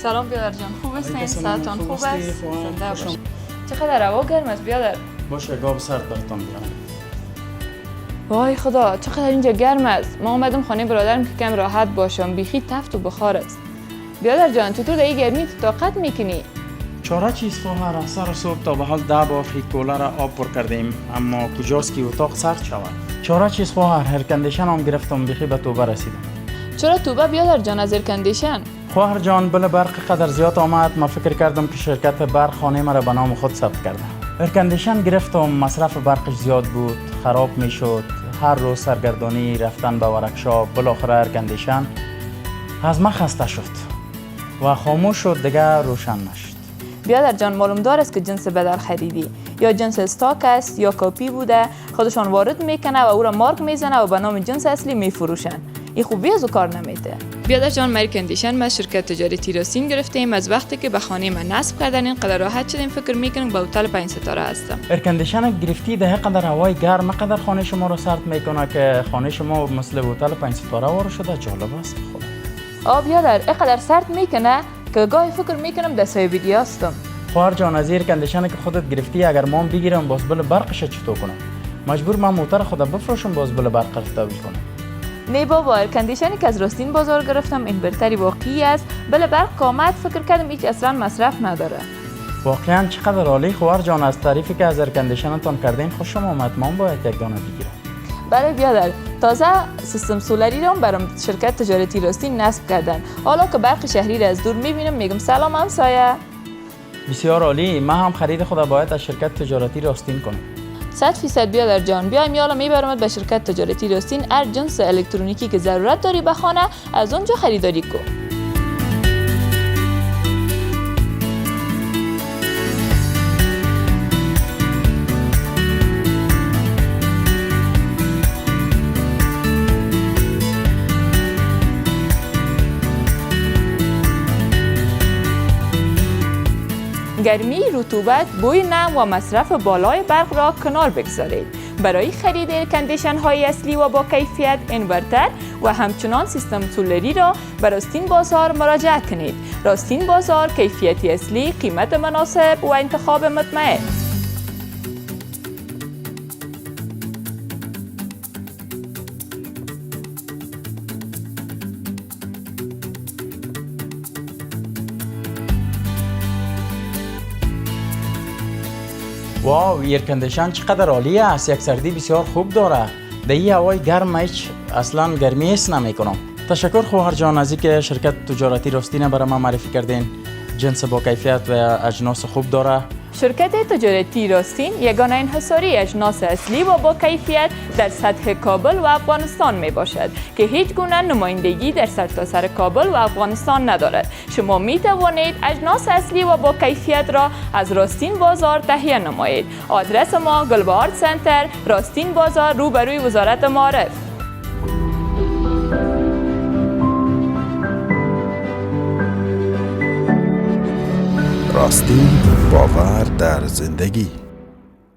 سلام بیادر جان، خوب هستین؟ ساعتان خوب است؟ زنده باشید. چقدر هوا گرم است بیادر؟ باشه گاب سرد براتون بیارم. وای خدا چقدر اینجا گرم است. ما اومدم خانه برادرم که کم راحت باشم، بیخی تفت و بخار است. بیادر جان چطور در این گرمی طاقت میکنی؟ چاره چیست خواهر؟ سر صبح تا به حال 10 بار کولر را آب پر کردیم اما کجاست که اتاق سرد شود؟ چاره چیست خواهر؟ ایرکندیشن هم گرفتم بیخی به توبه رسیدم. چرا توبه بیادر جان از ایرکندیشن؟ خواهر جان بل برق قدر زیاد آمد، ما فکر کردم که شرکت برق خانه مرا به نام خود ثبت کرده. ایرکندیشن گرفتم، مصرف برقش زیاد بود، خراب میشد، هر روز سرگردانی رفتن به ورکشاپ، بالاخره ایرکندیشن از ما خسته شد و خاموش شد، دیگه روشن نشد. بیادر جان معلوم دار است که جنس بدل خریدی، یا جنس استاک است یا کاپی بوده، خودشان وارد میکنه و او را مارک میزنه و به نام جنس اصلی میفروشن. این خوبی از او کار نمیده. بیادر جان ما ایرکندیشن از شرکت تجاری راستین گرفتیم. از وقتی که به خانه من نصب کردن اینقدر راحت شدیم فکر میکنیم به هتل 5 ستاره هستم. ایرکندیشن گرفتی ده قدر هوای گرم قدر خانه شما رو سرد میکنه که خانه شما مثل هتل 5 ستاره وارد شده. جالب است. خب بیادر اینقدر سرد میکنه که گاهی فکر میکنم دستای ویدیو هستم. خواهر جان از ایرکندیشن که خودت گرفتی اگر ما بگیرم باز بل برقش چطور کنم؟ مجبور من موتور خودم بفروشم باز بل برق تحویل کنم. نه بابا، ایرکندیشنی که از راستین بازار گرفتم اینورتری واقعی است. بله برق کامت فکر کردم هیچ اصلا مصرف نداره. واقعا چقدر عالی خواهر جان، از تعریفی که از ایرکندیشنتون کردین خوشم آمد. من باید یک دانه بگیرم. بله بیادر، تازه سیستم سولری رو برام شرکت تجارتی راستین نصب کردن. حالا که برق شهری را از دور میبینم میگم سلام همسایه. بسیار عالی، من هم خرید خود باید از شرکت تجارتی راستین کنم. 100% بیادر جان، بیایم یالا میبرمت به شرکت تجارتی راستین. هر جنس الکترونیکی که ضرورت داری به خانه از اونجا خریداری کن. گرمی، رطوبت، بوی نم و مصرف بالای برق را کنار بگذارید. برای خرید ایرکندیشن های اصلی و با کیفیت اینورتر و همچنان سیستم سولری را به راستین بازار مراجعه کنید. راستین بازار، کیفیتی اصلی، قیمت مناسب و انتخاب مطمئن. واو، ایرکندیشن چقدر عالی است. یک سردی بسیار خوب داره. در این هوای گرم هیچ اصلا گرمی حس نمیکنم. تشکر خواهر جان از اینکه شرکت تجارتی راستین برای ما معرفی کردین. جنس با کیفیت و اجناس خوب داره. شرکت تجارتی راستین یگانه انحصاری اجناس اصلی و با کیفیت در سطح کابل و افغانستان می باشد که هیچ گونه نمایندگی در سرتاسر کابل و افغانستان ندارد. شما می توانید اجناس اصلی و با کیفیت را از راستین بازار تهیه نمایید. آدرس ما گلبهار سنتر، راستین بازار، روبروی وزارت معارف. راستین، باور در زندگی.